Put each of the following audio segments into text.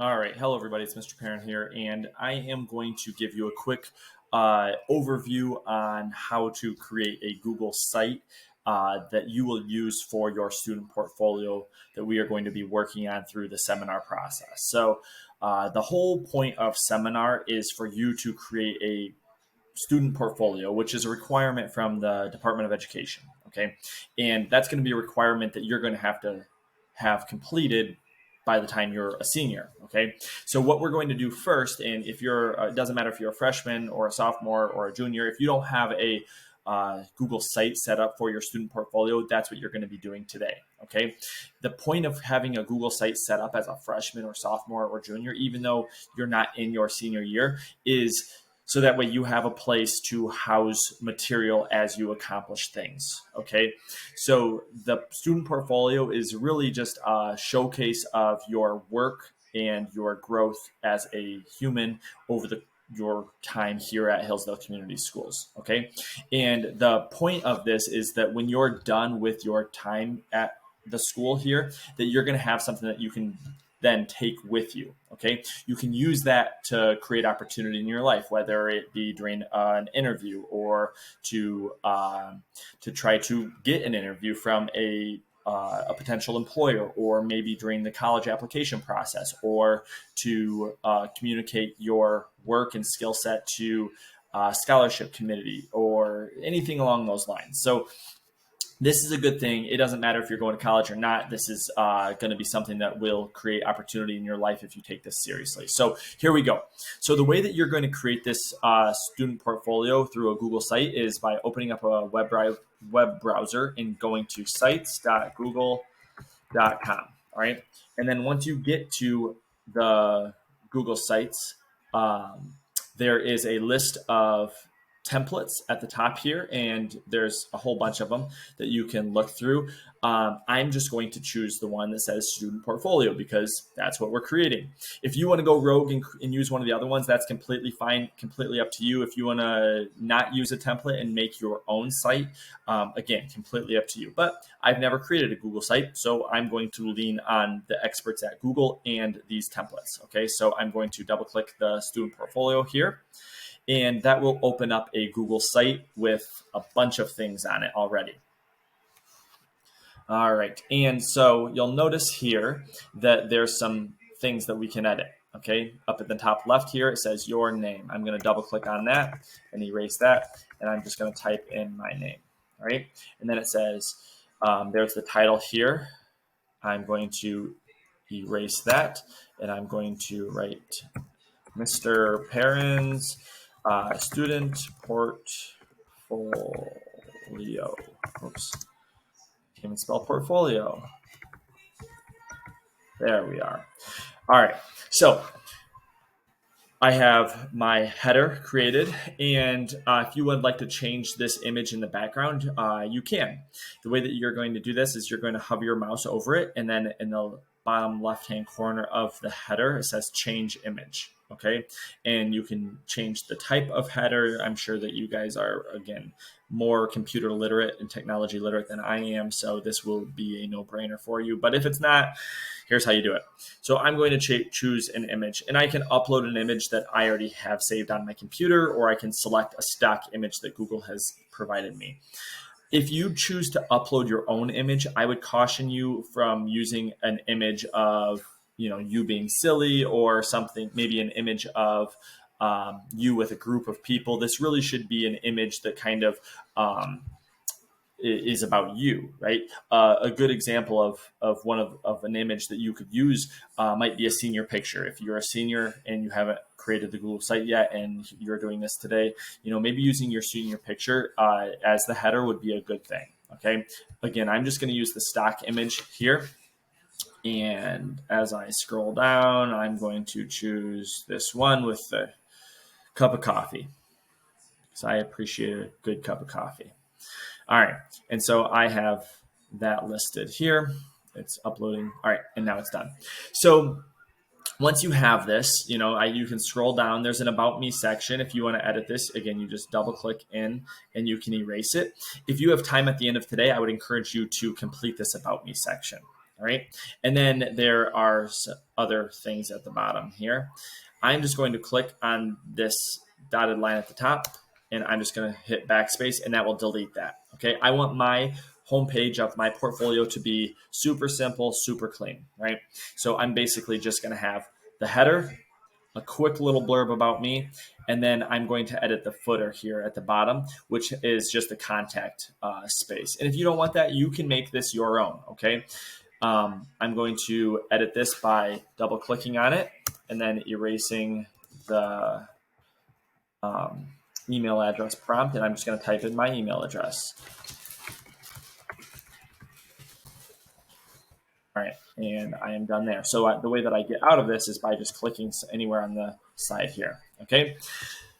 All right. Hello, everybody. It's Mr. Parent here, and I am going to give you a quick overview on how to create a Google site that you will use for your student portfolio that we are going to be working on through the seminar process. So, the whole point of seminar is for you to create a student portfolio, which is a requirement from the Department of Education. Okay. And that's going to be a requirement that you're going to have completed by the time you're a senior. Okay. So what we're going to do first, and if you're, it doesn't matter if you're a freshman or a sophomore or a junior, if you don't have a Google site set up for your student portfolio, that's what you're going to be doing today. Okay. The point of having a Google site set up as a freshman or sophomore or junior, even though you're not in your senior year, is so that way you have a place to house material as you accomplish things. Okay. So the student portfolio is really just a showcase of your work and your growth as a human over your time here at Hillsdale Community Schools. Okay. And the point of this is that when you're done with your time at the school here, that you're going to have something that you can then take with you. Okay. You can use that to create opportunity in your life, whether it be during an interview or to try to get an interview from a potential employer, or maybe during the college application process, or to communicate your work and skill set to scholarship committee or anything along those lines. So this is a good thing. It doesn't matter if you're going to college or not. This is going to be something that will create opportunity in your life if you take this seriously. So here we go. So the way that you're going to create this student portfolio through a Google site is by opening up a web browser and going to sites.google.com. All right. And then once you get to the Google sites, there is a list of templates at the top here, and there's a whole bunch of them that you can look through. I'm just going to choose the one that says student portfolio because that's what we're creating. If you want to go rogue and use one of the other ones, that's completely fine, completely up to you. If you want to not use a template and make your own site, again, completely up to you. But I've never created a Google site, so I'm going to lean on the experts at Google and these templates. Okay, so I'm going to double click the student portfolio here, and that will open up a Google site with a bunch of things on it already. All right. And so you'll notice here that there's some things that we can edit. Okay. Up at the top left here, it says your name. I'm going to double click on that and erase that. And I'm just going to type in my name. All right. And then it says, there's the title here. I'm going to erase that. And I'm going to write Mr. Perrin's student portfolio. Oops. Can't even spell portfolio. There we are. All right. So I have my header created, and if you would like to change this image in the background, you can. The way that you're going to do this is you're going to hover your mouse over it, and then in the bottom left-hand corner of the header, it says change image. Okay. And you can change the type of header. I'm sure that you guys are, again, more computer literate and technology literate than I am. So this will be a no-brainer for you. But if it's not, here's how you do it. So I'm going to choose an image, and I can upload an image that I already have saved on my computer, or I can select a stock image that Google has provided me. If you choose to upload your own image, I would caution you from using an image of, you being silly, or something, maybe an image of you with a group of people. This really should be an image that kind of is about you, right? A good example of an image that you could use might be a senior picture. If you're a senior and you haven't created the Google site yet and you're doing this today, maybe using your senior picture as the header would be a good thing. Okay. Again, I'm just going to use the stock image here. And as I scroll down, I'm going to choose this one with the cup of coffee, because I appreciate a good cup of coffee. All right. And so I have that listed here. It's uploading. All right. And now it's done. So once you have this, you can scroll down. There's an About Me section. If you want to edit this, again, you just double click in and you can erase it. If you have time at the end of today, I would encourage you to complete this About Me section. All right. And then there are other things at the bottom here. I'm just going to click on this dotted line at the top, and I'm just going to hit backspace, and that will delete that. Okay. I want my homepage of my portfolio to be super simple, super clean, right? So I'm basically just going to have the header, a quick little blurb about me, and then I'm going to edit the footer here at the bottom, which is just a contact space. And if you don't want that, you can make this your own, okay? I'm going to edit this by double clicking on it and then erasing the email address prompt, and I'm just going to type in my email address. All right, and I am done there. So the way that I get out of this is by just clicking anywhere on the side here, okay?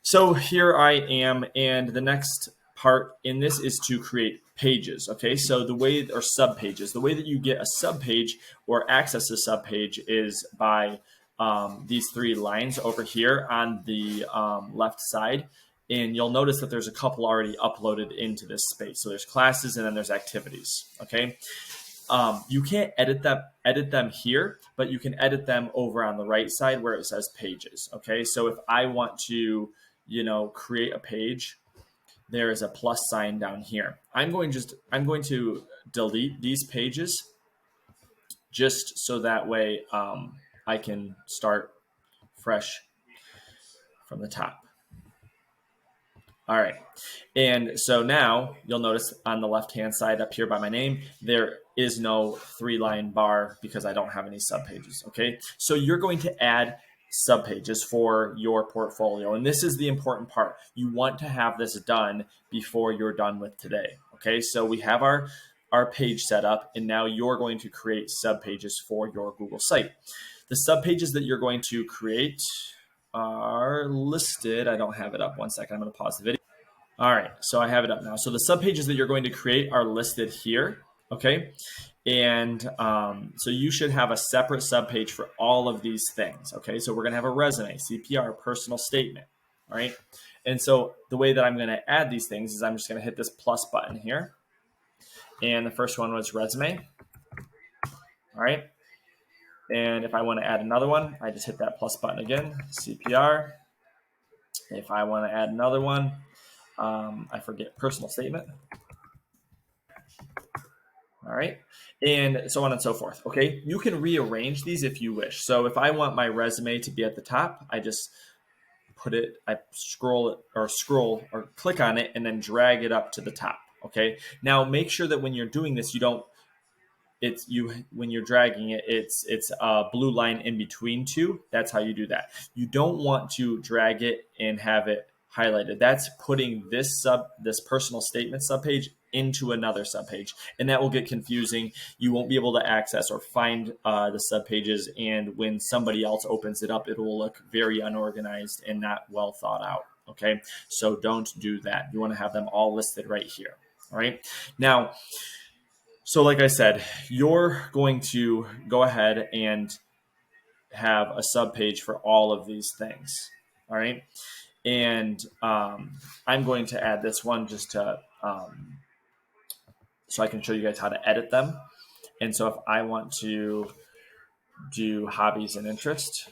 So here I am, and the next part in this is to create pages, okay? So the way, or subpages, the way that you get a subpage or access a subpage is by these three lines over here on the left side. And you'll notice that there's a couple already uploaded into this space. So there's classes and then there's activities, okay? You can't edit them here, but you can edit them over on the right side where it says pages. Okay, so if I want to, create a page, there is a plus sign down here. I'm going to delete these pages just so that way I can start fresh from the top. All right, and so now you'll notice on the left-hand side up here by my name, there is no 3-line bar because I don't have any subpages, okay? So you're going to add subpages for your portfolio, and this is the important part. You want to have this done before you're done with today, okay? So we have our page set up, and now you're going to create subpages for your Google site. The subpages that you're going to create are listed. I don't have it up. One second, I'm going to pause the video. All right, so I have it up now. So the subpages that you're going to create are listed here, okay? And so you should have a separate subpage for all of these things, okay? So we're gonna have a resume, CPR, personal statement, all right? And so the way that I'm gonna add these things is I'm just gonna hit this plus button here. And the first one was resume, all right? And if I wanna add another one, I just hit that plus button again, CPR. If I wanna add another one, I forget, personal statement. All right, and so on and so forth. Okay, you can rearrange these if you wish. So if I want my resume to be at the top, I just scroll or click on it and then drag it up to the top. Okay, now make sure that when you're doing this, when you're dragging it, it's a blue line in between two. That's how you do that. You don't want to drag it and have it highlighted. That's putting this personal statement subpage into another subpage, and that will get confusing. You won't be able to access or find the subpages, and when somebody else opens it up, it will look very unorganized and not well thought out. Okay, so don't do that. You want to have them all listed right here. All right, now, so like I said, you're going to go ahead and have a subpage for all of these things. All right, and I'm going to add this one just to so I can show you guys how to edit them. And so if I want to do hobbies and interest,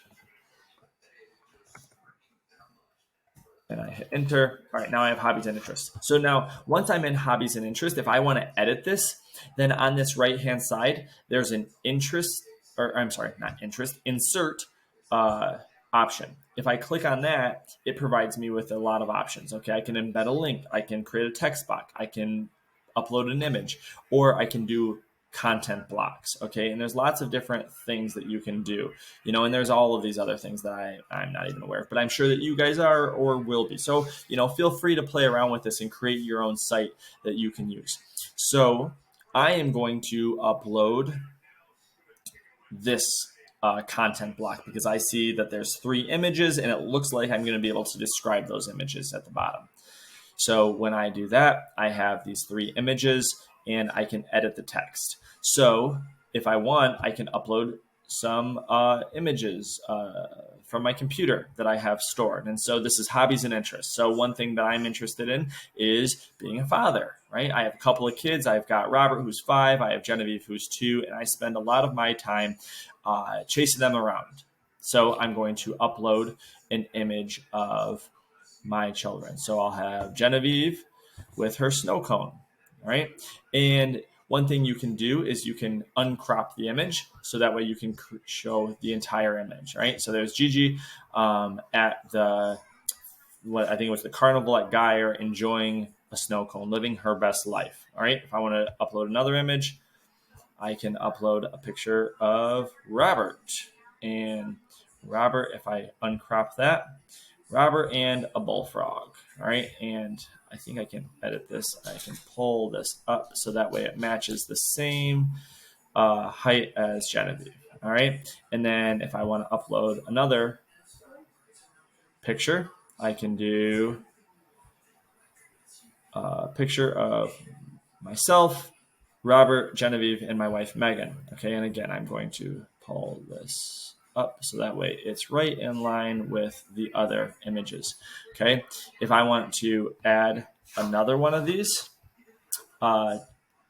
and I hit enter, all right, now I have hobbies and interests. So now once I'm in hobbies and interest, if I want to edit this, then on this right-hand side, there's an insert option. If I click on that, it provides me with a lot of options. Okay, I can embed a link, I can create a text box, I can upload an image, or I can do content blocks. Okay, and there's lots of different things that you can do, and there's all of these other things that I'm not even aware of, but I'm sure that you guys are or will be. So feel free to play around with this and create your own site that you can use. So I am going to upload this content block because I see that there's 3 images, and it looks like I'm going to be able to describe those images at the bottom. So when I do that, I have these 3 images, and I can edit the text. So if I want, I can upload some images from my computer that I have stored. And so this is hobbies and interests. So one thing that I'm interested in is being a father, right? I have a couple of kids. I've got Robert, who's 5. I have Genevieve, who's 2, and I spend a lot of my time chasing them around. So I'm going to upload an image of my children. So I'll have Genevieve with her snow cone, right? And one thing you can do is you can uncrop the image so that way you can show the entire image, right? So there's Gigi at what I think it was the carnival at Geyer, enjoying a snow cone, living her best life. All right. If I want to upload another image, I can upload a picture of Robert. And Robert, if I uncrop that, Robert and a bullfrog. All right. And I think I can edit this. I can pull this up so that way it matches the same height as Genevieve. All right. And then if I want to upload another picture, I can do a picture of myself, Robert, Genevieve, and my wife, Megan. Okay, and again, I'm going to pull this up so that way it's right in line with the other images. Okay, if I want to add another one of these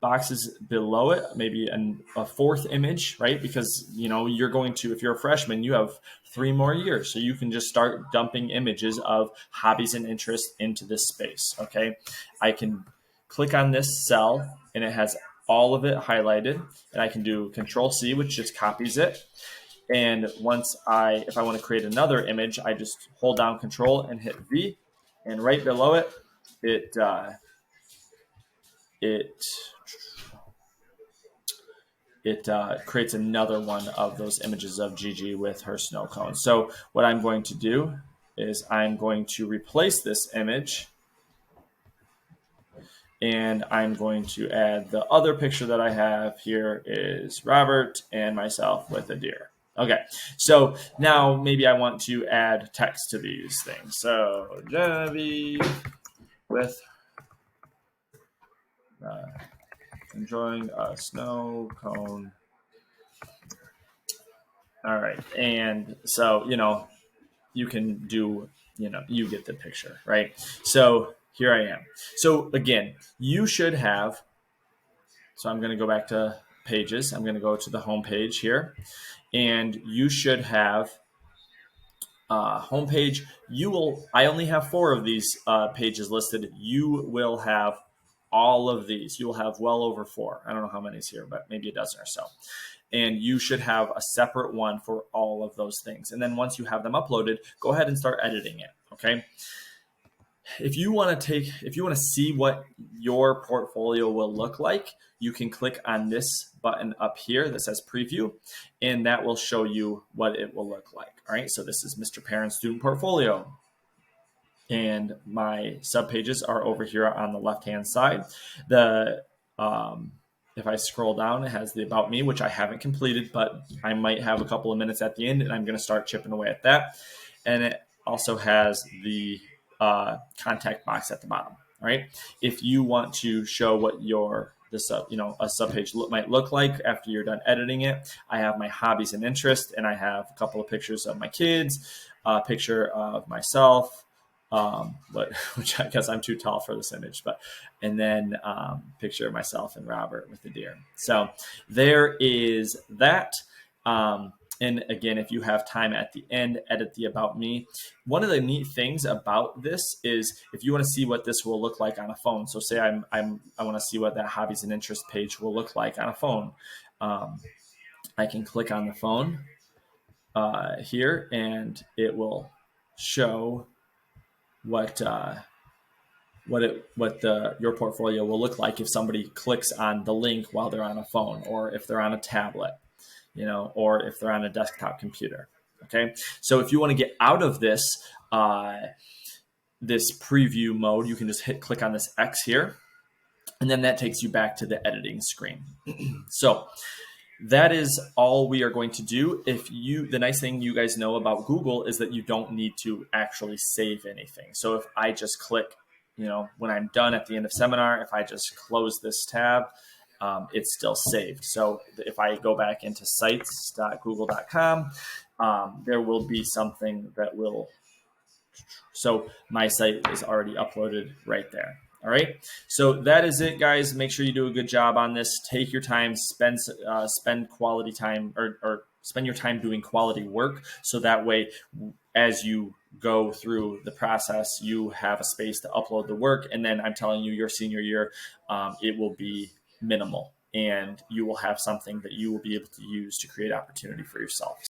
boxes below it, maybe a 4th image, right? Because, you know, you're going to, if you're a freshman, you have 3 more years. So you can just start dumping images of hobbies and interests into this space. Okay. I can click on this cell and it has all of it highlighted, and I can do Control-C, which just copies it. And if I want to create another image, I just hold down Control and hit V, and right below it, it creates another one of those images of Gigi with her snow cone. So what I'm going to do is I'm going to replace this image, and I'm going to add the other picture that I have here is Robert and myself with a deer. Okay, so now maybe I want to add text to these things. So Genevieve with enjoying a snow cone. All right, and so, you know, you can do, you know, you get the picture, right? So here I am. So again, you should have, so I'm going to go back to pages. I'm going to go to the home page here, and you should have homepage. I only have 4 of these pages listed. You will have all of these. You will have well over 4. I don't know how many is here, but maybe a dozen or so. And you should have a separate one for all of those things. And then once you have them uploaded, go ahead and start editing it. Okay. If you want to see what your portfolio will look like, you can click on this button up here that says preview, and that will show you what it will look like. All right. So this is Mr. Parent Student Portfolio. And my subpages are over here on the left-hand side. If I scroll down, it has the About Me, which I haven't completed, but I might have a couple of minutes at the end, and I'm going to start chipping away at that. And it also has the contact box at the bottom. All right. If you want to show what a subpage might look like after you're done editing it, I have my hobbies and interests, and I have a couple of pictures of my kids, a picture of myself, which I guess I'm too tall for this image, and then picture of myself and Robert with the deer. So there is that. And again, if you have time at the end, edit the About Me. One of the neat things about this is if you want to see what this will look like on a phone. So say I want to see what that hobbies and interest page will look like on a phone. I can click on the phone here, and it will show what your portfolio will look like if somebody clicks on the link while they're on a phone, or if they're on a tablet, or if they're on a desktop computer. Okay. So if you want to get out of this preview mode, you can just click on this X here, and then that takes you back to the editing screen. So that is all we are going to do. The nice thing you guys know about Google is that you don't need to actually save anything. So if I just click, when I'm done at the end of seminar, if I just close this tab, it's still saved. So if I go back into sites.google.com, there will be something that will, so my site is already uploaded right there. All right. So that is it, guys. Make sure you do a good job on this. Take your time, spend quality time, or spend your time doing quality work. So that way, as you go through the process, you have a space to upload the work. And then I'm telling you, your senior year, it will be minimal, and you will have something that you will be able to use to create opportunity for yourself.